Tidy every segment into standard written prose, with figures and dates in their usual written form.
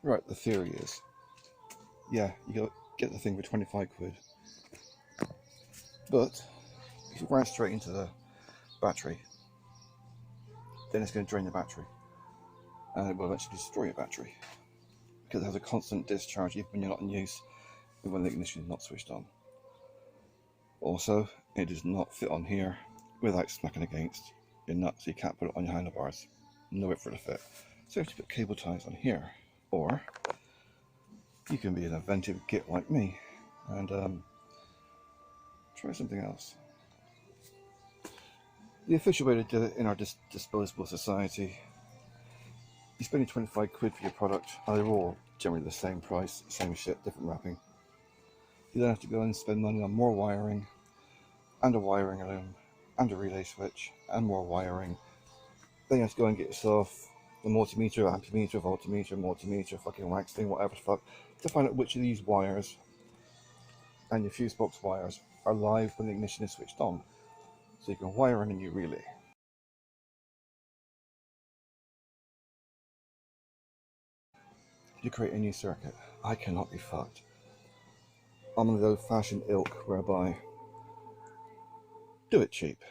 Right, the theory is, yeah, you got get the thing for 25 quid, but if you wire it straight into the battery, then it's going to drain the battery, and it will eventually destroy your battery because it has a constant discharge even when you're not in use, even when the ignition is not switched on. Also, it does not fit on here without smacking against your nut, so you can't put it on your handlebars. Nowhere for it to fit. So you have to put cable ties on here, or you can be an inventive git like me and try something else. The official way to do it in our disposable society, you're spending 25 quid for your product, and they're all generally the same price, same shit, different wrapping. You then have to go and spend money on more wiring, and a wiring loom, and a relay switch, and more wiring. Then you have to go and get yourself the multimeter, ampemeter, voltmeter, multimeter, fucking wax thing, whatever the fuck, to find out which of these wires and your fuse box wires are live when the ignition is switched on, so you can wire in a new relay. You create a new circuit. I cannot be fucked. I'm of the old-fashioned ilk whereby do it cheap.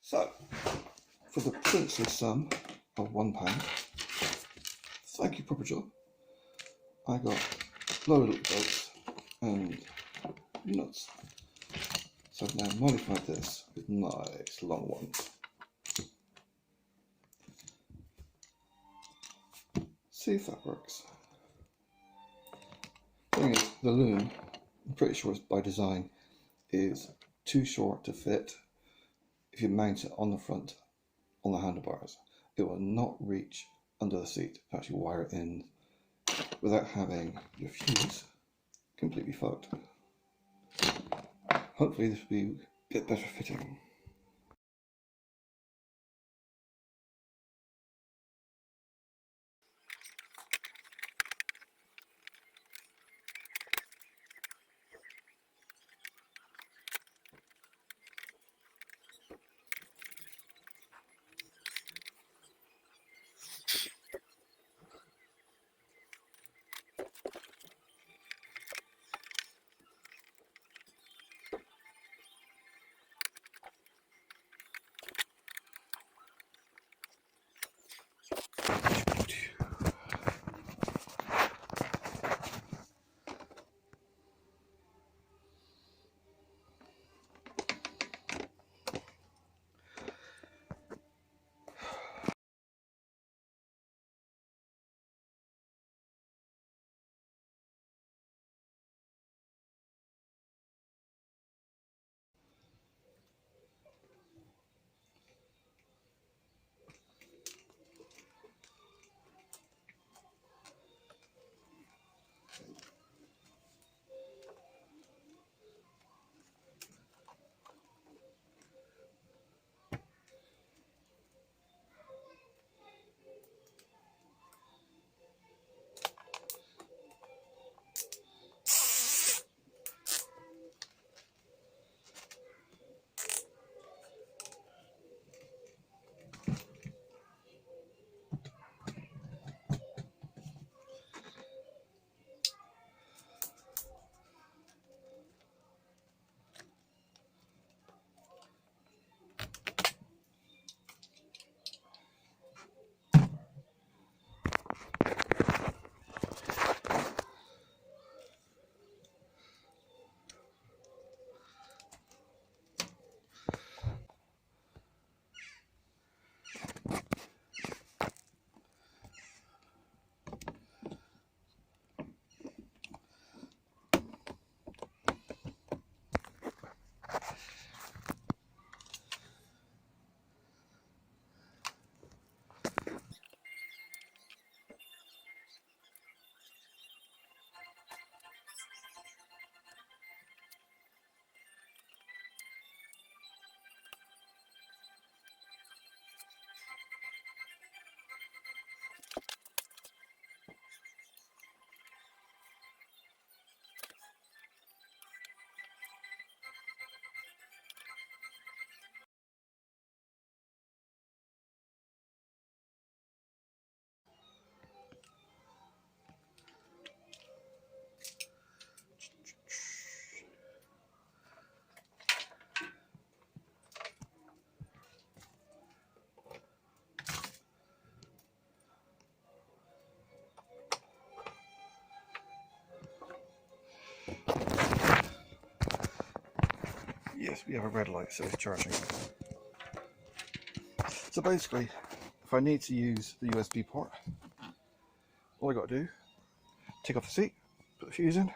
So, for the princely sum of £1, thank you, proper job. I got lower little bolts and nuts. So I've now modified this with nice long ones. See if that works. The thing is, the loom, I'm pretty sure it's by design, is too short to fit if you mount it on the front, on the handlebars. It will not reach under the seat to actually wire it in without having your fuse completely fucked. Hopefully this will be a bit better fitting. we have a red light, so it's charging. So basically, if I need to use the USB port, all I got to do, take off the seat, put the fuse in,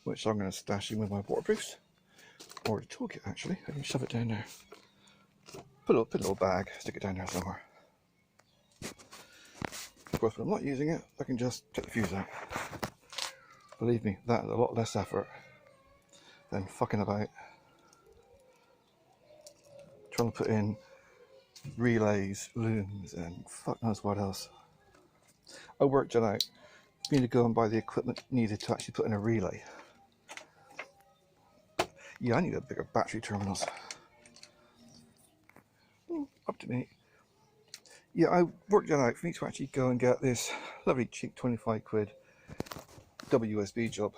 which I'm going to stash in with my waterproofs, or the toolkit actually. I can shove it down there. Put a little bag, stick it down there somewhere. Of course, when I'm not using it, I can just take the fuse out. Believe me, that is a lot less effort than fucking about trying to put in relays, looms, and fuck knows what else. I worked it out. You need to go and buy the equipment needed to actually put in a relay. Yeah, I need a bigger battery terminals. Up to me. Yeah, I worked it out for me to actually go and get this lovely cheap 25 quid WSB job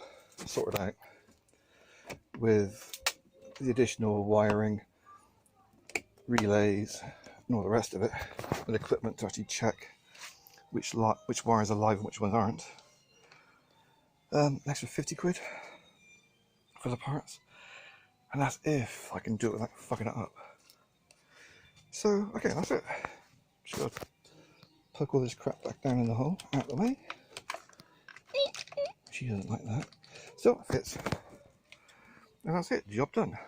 sorted out with the additional wiring, relays, and all the rest of it, with equipment to actually check which wires are live and which ones aren't. An extra 50 quid for the parts, and that's if I can do it without fucking it up. So, okay, that's it. Just gotta poke all this crap back down in the hole, out of the way. She doesn't like that. So, it fits. And that's it, job done.